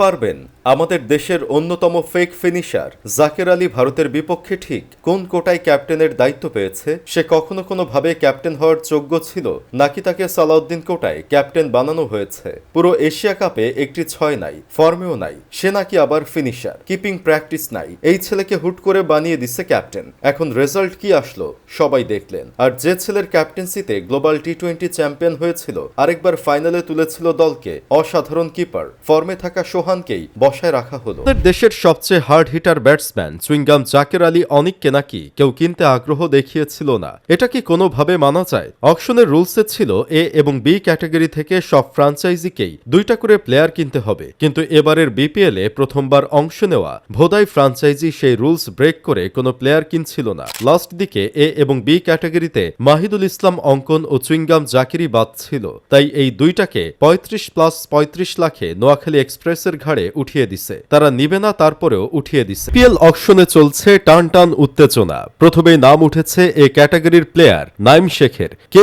পারবেন আমাদের দেশের অন্যতম ফেক ফিনিশার জাকের আলী ভারতের বিপক্ষে ঠিক কোন কোটায় ক্যাপ্টেনের দায়িত্ব পেয়েছে? সে কখনো কোনোভাবে ক্যাপ্টেন হওয়ার যোগ্য ছিল, নাকি তাকে সালাউদ্দিন কোটায় ক্যাপ্টেন বানানো হয়েছে? পুরো এশিয়া কাপে একটি ছয় নাই, ফর্মেও নাই, সে নাকি আবার ফিনিশার, কিপিং প্র্যাকটিস নাই। এই ছেলেকে হুট করে বানিয়ে দিচ্ছে ক্যাপ্টেন। এখন রেজাল্ট কি আসলো সবাই দেখলেন। আর যে ছেলের ক্যাপ্টেন্সিতে গ্লোবাল টি-20 চ্যাম্পিয়ন হয়েছিল, আরেকবার ফাইনালে তুলেছিল দলকে, অসাধারণ কিপার ফর্মে থাকা সোহানকেই বসায় রাখা হলো। দেশের সবচেয়ে hard hitter batsman chewing gum Zaker Ali অনিককে নাকি কেউ কিনতে আগ্রহ দেখিয়েছিল না। এটা কি কোনোভাবে মানা যায়? অকশনের রুলসে ছিল এ এবং বি ক্যাটাগরি থেকে সব ফ্রাঞ্চাইজিকেই 2টা করে প্লেয়ার কিনতে হবে, কিন্তু এবারের বিপিএলে প্রথমবার অংশ নেওয়া ভোদাই ফ্রাঞ্চাইজি সেই রুলস ব্রেক করে কোনো প্লেয়ার কিনছিল না। লাস্ট দিকে এ এবং বি ক্যাটাগরিতে মাহিদুল ইসলাম অঙ্কন ও চুইংগাম জাকিরই বাদ ছিল, তাই এই দুইটাকে 35+35 লাখে নোয়াখালী এক্সপ্রেসের ঘাড়ে উঠিয়ে দিছে। তারা নিবে না, তারপরেও উঠিয়ে দিছে। পিএল অকশনে চলছে টান টান উত্তেজনা। প্রথমেই নাম উঠেছে এ ক্যাটাগরির প্লেয়ার নাইম শেখের। কে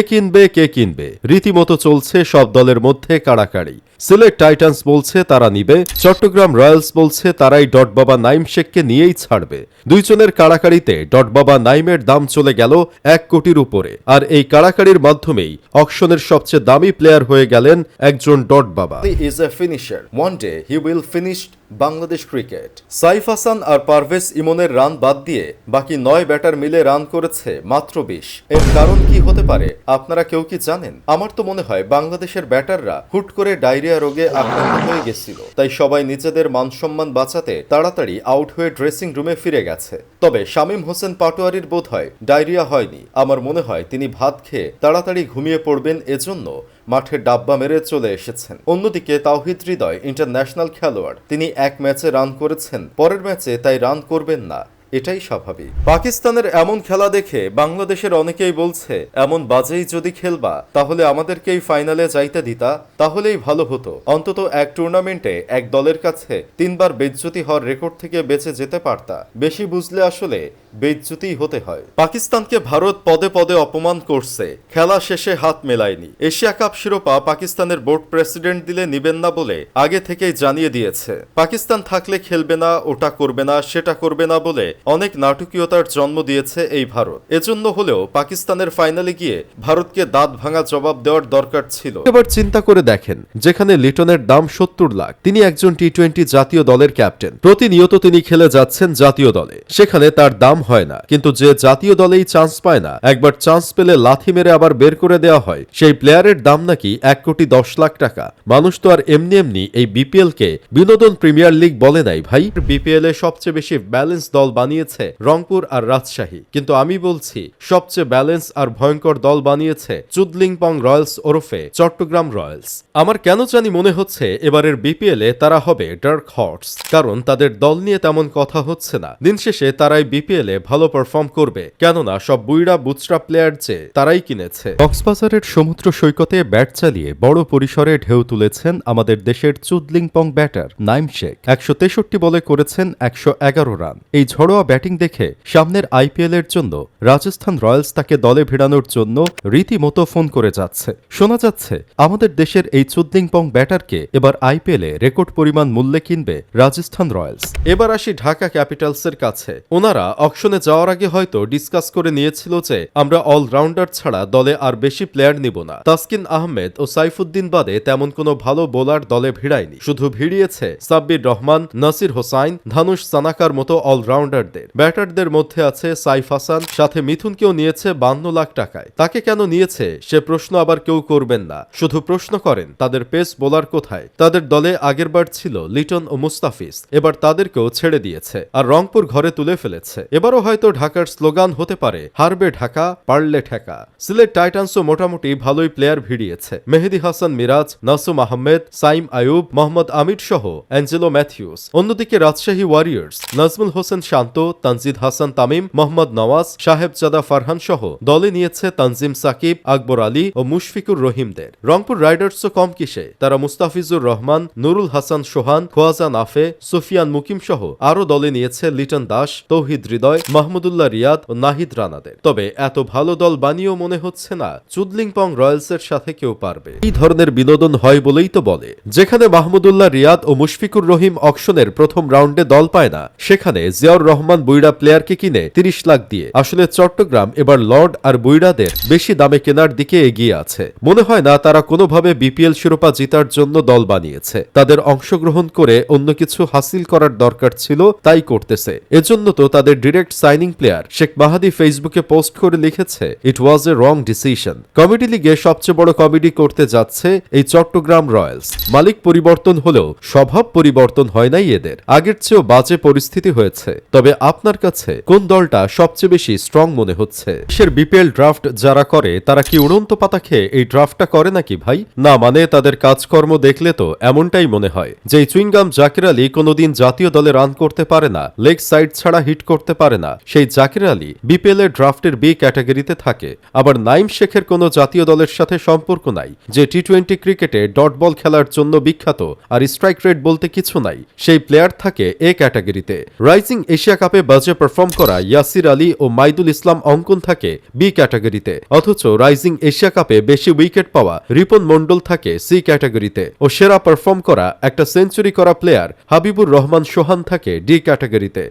কিনবে রীতিমতো চলছে সব দলের মধ্যে কাড়াকাড়ি। সিলেট টাইটান্স বলছে তারা নিবে, চট্টগ্রাম রয়্যালস বলছে তারাই ডট বাবা নাইম শেখকে নিয়েই ছাড়বে। দুইজনের কাড়াকাড়িতে ডট বাবা নাইমের দাম চলে গেল 1 কোটির উপরে। আর এই কাড়াকাড়ির মাধ্যমেই অকশনের সবচেয়ে দামি প্লেয়ার হয়ে গেলেন একজন ডট বাবা। He is a finisher. One day he will finish Bangladesh cricket. Saif Hasan আর পারভেজ ইমনের রান বাদ দিয়ে বাকি 9 ব্যাটার মিলে রান করেছে মাত্র 20। এর কারণ কি হতে পারে আপনারা কেউ কি জানেন? আমার তো মনে হয় বাংলাদেশের ব্যাটাররা হুট করে ডায়রিয়া রোগে আক্রান্ত হয়ে গেছিল, তাই সবাই নিজেদের মানসম্মান বাঁচাতে তাড়াতাড়ি আউট হয়ে ড্রেসিং রুমে ফিরে গেছে। তবে শামীম হোসেন পাটোয়ারির বোধ হয় ডায়রিয়া হয়নি। আমার মনে হয় তিনি ভাত খেয়ে তাড়াতাড়ি ঘুমিয়ে পড়বেন, এজন্য মাঠে ডাব্বা মেরে চলে এসেছেন। অন্যদিকে তাওহিদ হৃদয় ইন্টারন্যাশনাল খেলোয়াড়, তিনি 1 ম্যাচে রান করেছেন, পরের ম্যাচে তাই রান করবেন না, এটাই স্বাভাবিক। পাকিস্তানের এমন খেলা দেখে বাংলাদেশের অনেকেই বলছে, এমন বাজেই যদি খেলবা তাহলে আমাদেরকেই ফাইনালে যাইতে দিতা, তাহলেই ভালো হতো। অন্তত এক টুর্নামেন্টে এক দলের কাছে 3 বার বেজ্জতি হওয়ার রেকর্ড থেকে বেঁচে যেতে পারতা। বেশি বুঝলে আসলে বেজ্জতি হতে হয়। পাকিস্তানকে ভারত পদে পদে অপমান করছে, খেলা শেষে হাত মেলায়নি। এশিয়া কাপ শিরোপা পাকিস্তানের বোর্ড প্রেসিডেন্ট দিলে নিবেন না বলে আগে থেকেই জানিয়ে দিয়েছে। পাকিস্তান থাকলে খেলবে না, ওটা করবে না, সেটা করবে না বলে অনেক নাটকীয়তার জন্ম দিয়েছে এই ভারত। এজন্য হলেও পাকিস্তানের ফাইনালে গিয়ে ভারতকে দাঁত ভাঙা জবাব দেওয়ার দরকার ছিল। এবার চিন্তা করে দেখেন, যেখানে লিটনের দাম 70 লাখ, তিনি একজন টি-20 জাতীয় দলের ক্যাপ্টেন, প্রতিনিয়ত তিনি খেলে যাচ্ছেন জাতীয় দলে, সেখানে তার দাম হয় না। কিন্তু যে জাতীয় দলেই চান্স পায় না, একবার চান্স পেলে লাথি মেরে আবার বের করে দেওয়া হয়, সেই প্লেয়ারের দাম নাকি 1,10,00,000 টাকা। মানুষ তো আর এমনি এমনি এই বিপিএল কে বিনোদন প্রিমিয়ার লিগ বলে নাই ভাই। বিপিএল এ সবচেয়ে বেশি ব্যালেন্স দল বানিয়েছে রংপুর আর রাজশাহী, কিন্তু আমি বলছি সবচেয়ে ব্যালেন্স আর ভয়ঙ্কর দল বানিয়েছে চুদলিংপং রয়্যালস ওরফে চট্টগ্রাম রয়্যালস। আমার কেন জানি মনে হচ্ছে এবারের বিপিএল এ তারা হবে ডার্ক হর্স, কারণ তাদের দল নিয়ে তেমন কথা হচ্ছে না। দিন শেষে তারাই বিপিএল এ ভালো পারফর্ম করবে, কেননা সব বুইড়া বুচরা প্লেয়ার যে তারাই কিনেছে। কক্সবাজারের সমুদ্র সৈকতে ব্যাট চালিয়ে বড় পরিসরে ঢেউ তুলেছেন আমাদের দেশের চুদলিংপং ব্যাটার নাইম শেখ। 163 বলে করেছেন 111 রান। এই ঝড়োয়া ব্যাটিং দেখে সামনের আইপিএল এর জন্য রাজস্থান রয়্যালস তাকে দলে ভিড়ানোর জন্য রীতিমতো ফোন করে যাচ্ছে। শোনা যাচ্ছে আমাদের দেশের এই চুদলিংপং ব্যাটারকে এবার আইপিএল এ রেকর্ড পরিমাণ মূল্যে কিনবে রাজস্থান রয়্যালস। এবার আসি ঢাকা ক্যাপিটালসের কাছে। ওনারা অকশনে যাওয়ার আগে হয়তো ডিসকাস করে নিয়েছিল যে আমরা অলরাউন্ডার ছাড়া দলে আর বেশি প্লেয়ার নিব না। তাসকিন আহমেদ ও সাইফুদ্দিন বাদে তেমন কোনো ভালো বোলার দলে ভিড়ায়নি, শুধু ভিড়িয়েছে সাব্বির রহমান, নাসির হোসাইন, ধানুশ সানাকার মতো অলরাউন্ডারদের। ব্যাটারদের মধ্যে আছে সাইফ হাসান, সাথে মিথুনকেও নিয়েছে 52 লাখ টাকায়। তাকে কেন নিয়েছে সে প্রশ্ন আবার কেউ করবেন না, শুধু প্রশ্ন করেন তাদের পেস বোলার কোথায়। তাদের দলে আগেরবার ছিল লিটন ও মুস্তাফিজ, এবার তাদেরকেও ছেড়ে দিয়েছে আর রংপুর ঘরে তুলে ফেলেছে। এবারও হয়তো ঢাকার স্লোগান হতে পারে হারবে ঢাকা, পারলে ঠেকা। সিলেট টাইটান্সও মোটামুটি ভালোই প্লেয়ার ভিড়িয়েছে। মেহেদি হাসান মিরাজ, নাসুম আহমেদ, সাইম আয়ুব, মোহাম্মদ আমির সহ অ্যাঞ্জেলো ম্যাথিউস। অন্যদিকে রাজশাহী ওয়ারিয়র্স নাজমুল হোসেন শান্ত, শান্ত, তানজিদ হাসান তামিম, মোহাম্মদ নওয়াজ, সাহেবজাদা ফারহান সহ দলে নিয়েছে তানজিম সাকিব, আকবর আলী ও মুশফিকুর রহিমদের। রংপুর রাইডার্সও কম কিসে, তারা মুস্তাফিজুর রহমান, নুরুল হাসান সোহান, খোয়াজা নাফে, সুফিয়ান মুকিম সহ আরও দলে নিয়েছে লিটন দাস, তৌহিদ হৃদয়, মাহমুদুল্লাহ রিয়াদ ও নাহিদ রানাদের। তবে এত ভালো দল বানিয়েও মনে হচ্ছে না চুদলিংপং রয়্যালসের সাথে কেউ পারবে। এই ধরনের বিনোদন হয় বলেই তো বলে। যেখানে মাহমুদুল্লাহ রিয়াদ ও মুশফিকুর রহিম অকশনের প্রথম রাউন্ডে দল পায় না, সেখানে জিয়াউর রহমান বুইড়া প্লেয়ারকে কিনে 30 লাখ দিয়ে। আসলে চট্টগ্রাম এবার লর্ড আর বুইড়াদের বেশি দামে কেনার দিকে এগিয়ে আছে। মনে হয় না তারা কোনোভাবে বিপিএল শিরোপা জেতার জন্য দল বানিয়েছে। তাদের অংশগ্রহণ করে অন্য কিছু হাসিল করার দরকার ছিল, তাই করতেছে। এজন্য তো তাদের ডিরেক্ট সাইনিং প্লেয়ার শেখ মাহাদি ফেসবুকে পোস্ট করে লিখেছে, ইট ওয়াজ এ রং ডিসিশন। কমেডি লিগে সবচেয়ে বড় কমেডি করতে যাচ্ছে এই চট্টগ্রাম রয়্যালস। মালিক পরিবর্তন হলেও স্বভাব পরিবর্তন হয় নাই এদের। আগের চেয়েও বাজে পরিস্থিতি হয়েছে। তবে আপনার কাছে কোন দলটা সবচেয়ে বেশি স্ট্রং মনে হচ্ছে? দেশের বিপিএল ড্রাফট যারা করে তারা কি উড়ন্ত পাতা খেয়ে এই ড্রাফটটা করে নাকি ভাই? না, মানে তাদের কাজকর্ম দেখলে তো এমনটাই মনে হয় যে চুইংগাম জাকির আলী কোনোদিন জাতীয় দলে রান করতে পারে না, লেগ সাইড ছাড়া হিট করতে পারে না। সেই জাকির আলী বিপিএল এর ড্রাফটের বি ক্যাটাগরিতে থাকে। আবার নাইম শেখের কোনো জাতীয় দলের সাথে সম্পর্ক নাই, যে টি-20 ক্রিকেটে ডট বল খেলার জন্য বিখ্যাত আর স্ট্রাইক রেট বলতে কিছু নাই, সেই প্লেয়ার থাকে এ ক্যাটাগরিতে। রাইজিং এশিয়া কাপে বাজে পারফর্ম করা ইয়াসির আলী ও মাইদুল ইসলাম অঙ্কন থাকে বি ক্যাটাগরিতে। অথচ রাইজিং এশিয়া কাপে বেশি উইকেট পাওয়া রিপন মন্ডল থাকে সি ক্যাটাগরিতে ও সেরা পারফর্ম করা একটা সেঞ্চুরি করা প্লেয়ার হাবিবুর রহমান সোহান থাকে ডি ক্যাটাগরিতে।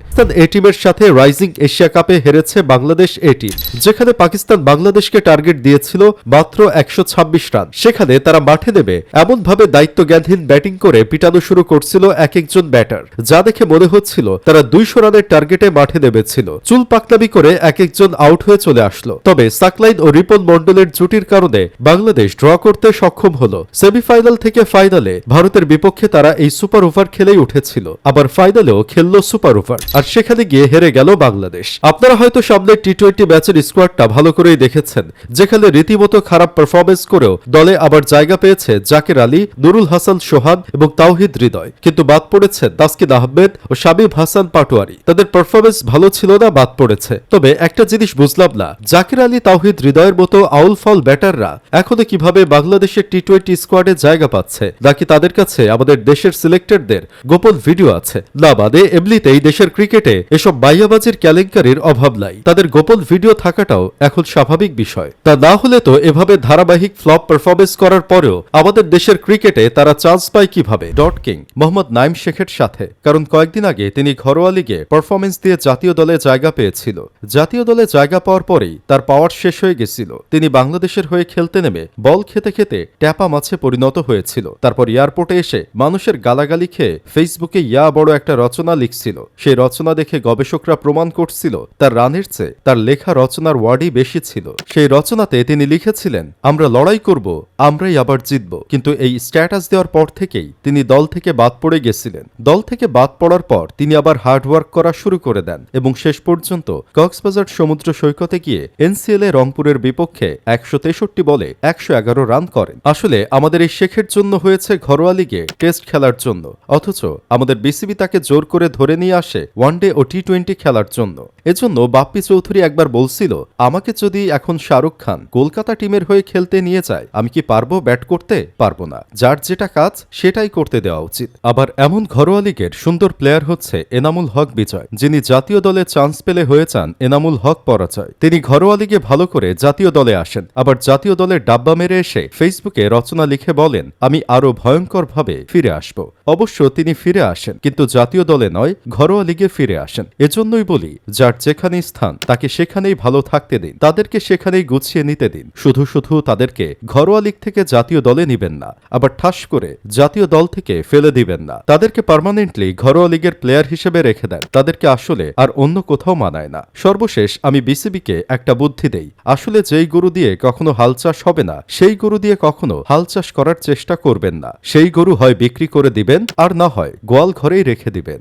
এ টিমের সাথে রাইজিং এশিয়া কাপে হেরেছে বাংলাদেশ এ টিম, যেখানে পাকিস্তান বাংলাদেশকে টার্গেট দিয়েছিল মাত্র 126 রান। সেখানে তারা মাঠে নেমে এমনভাবে দায়িত্বজ্ঞানহীন ব্যাটিং করে পিটানো শুরু করছিল এক একজন ব্যাটার, যা দেখে মনে হচ্ছিল তারা 200 রানের টার্গেটে মাঠে নেমেছিল। চুল পাকলামি করে এক একজন আউট হয়ে চলে আসলো। তবে সাকলাইন ও রিপন মন্ডলের জুটির কারণে বাংলাদেশ ড্র করতে সক্ষম হলো। সেমিফাইনাল থেকে ফাইনালে ভারতের বিপক্ষে তারা এই সুপার ওভার খেলেই উঠেছিল, আবার ফাইনালেও খেললো সুপার ওভার, আর সেখানে গিয়ে হেরে গেল বাংলাদেশ। আপনারা হয়তো সামনে টি-20 ম্যাচের স্কোয়াডটা ভালো করেই দেখেছেন, যেখানে রীতিমতো খারাপ পারফরমেন্স করেও দলে আবার জায়গা পেয়েছে জাকির আলী, নুরুল হাসান সোহান এবং তাওহিদ হৃদয়। কিন্তু বাদ পড়েছেন তাসকিন আহমেদ ও শাবিব হাসান পাটোয়ারি। তাদের পারফরমেন্স ভালো ছিল না, বাদ পড়েছে। তবে একটা জিনিস বুঝলাম না, জাকির আলী, তাওহিদ হৃদয়ের মতো আউল ফাউল ব্যাটাররা এখনো কিভাবে বাংলাদেশের টি-20 স্কোয়াডে জায়গা পাচ্ছে, নাকি তাদের কাছে আমাদের দেশের সিলেক্টরদের গোপন ভিডিও আছে? না, মানে এমনিতেই দেশের ক্রিকেটে এসব মাইয়াবাজির কেলেঙ্কারির অভাব নাই, তাদের গোপন ভিডিও থাকাটাও এখন স্বাভাবিক বিষয়। তা না হলে তো এভাবে ধারাবাহিক ফ্লপ পারফরমেন্স করার পরেও আমাদের দেশের ক্রিকেটে তারা চান্স পায় কিভাবে? ডট কিং মোহাম্মদ নাইম শেখের সাথে, কারণ কয়েকদিন আগে তিনি ঘরোয়া লিগে পারফরমেন্স দিয়ে জাতীয় দলে জায়গা পেয়েছিল। জাতীয় দলে জায়গা পাওয়ার পরেই তার পাওয়ার শেষ হয়ে গেছিল। তিনি বাংলাদেশের হয়ে খেলতে নেমে বল খেতে খেতে ট্যাপা মাছে পরিণত হয়েছিল। তারপর এয়ারপোর্টে এসে মানুষের গালাগালি খেয়ে ফেসবুকে ইয়া বড় একটা রচনা লিখছিল। সেই রচনা দেখে গবেষকরা প্রমাণ করছিল তার রানের চেয়ে তার লেখা রচনার ওয়ার্ডই বেশি ছিল। সেই রচনাতে তিনি লিখেছিলেন, আমরা লড়াই করব, আমরাই আবার জিতব। কিন্তু এই স্ট্যাটাস দেওয়ার পর থেকেই তিনি দল থেকে বাদ পড়ে গেছিলেন। দল থেকে বাদ পড়ার পর তিনি আবার হার্ডওয়ার্ক করা শুরু করে দেন এবং শেষ পর্যন্ত কক্সবাজার সমুদ্র সৈকতে গিয়ে এনসিএল এ রংপুরের বিপক্ষে 163 বলে 111 রান করেন। আসলে আমাদের এই শেখের জন্য হয়েছে ঘরোয়া লিগে টেস্ট খেলার জন্য, অথচ আমাদের বিসিবি তাকে জোর করে ধরে নিয়ে আসে ওয়ানডে ও টি-20 খেলার জন্য। এজন্য বাপ্পি চৌধুরী একবার বলছিল, আমাকে যদি এখন শাহরুখ খান কলকাতা টিমের হয়ে খেলতে নিয়ে যায়, আমি কি পারবো ব্যাট করতে? পারবো না। যার যেটা কাজ সেটাই করতে দেওয়া উচিত। আবার এমন ঘরোয়া লিগের সুন্দর প্লেয়ার হচ্ছে এনামুল হক বিজয়, যিনি জাতীয় দলে চান্স পেলে হয়ে যান এনামুল হক পরাজয়। তিনি ঘরোয়া লিগে ভালো করে জাতীয় দলে আসেন, আবার জাতীয় দলের ডাব্বা মেরে এসে ফেসবুকে রচনা লিখে বলেন, আমি আরো ভয়ঙ্কর ভাবে ফিরে আসব। অবশ্য তিনি ফিরে আসেন, কিন্তু জাতীয় দলে নয়, ঘরোয়া লিগে ফিরে আসেন। এজন্যই বলি, যার যেখানেই স্থান তাকে সেখানেই ভালো থাকতে দিন, তাদেরকে সেখানেই গুছিয়ে নিতে দিন। শুধু শুধু তাদেরকে ঘরোয়া লিগ থেকে জাতীয় দলে নিবেন না, আবার ঠাস করে জাতীয় দল থেকে ফেলে দিবেন না। তাদেরকে পার্মানেন্টলি ঘরোয়া লিগের প্লেয়ার হিসেবে রেখে দেন, তাদেরকে আসলে আর অন্য কোথাও মানায় না। সর্বশেষ আমি বিসিবিকে একটা বুদ্ধি দেই, আসলে যেই গরু দিয়ে কখনো হাল চাষ হবে না, সেই গরু দিয়ে কখনো হাল চাষ করার চেষ্টা করবেন না। সেই গরু হয় বিক্রি করে দিবেন, আর না হয় গোয়াল ঘরেই রেখে দিবেন।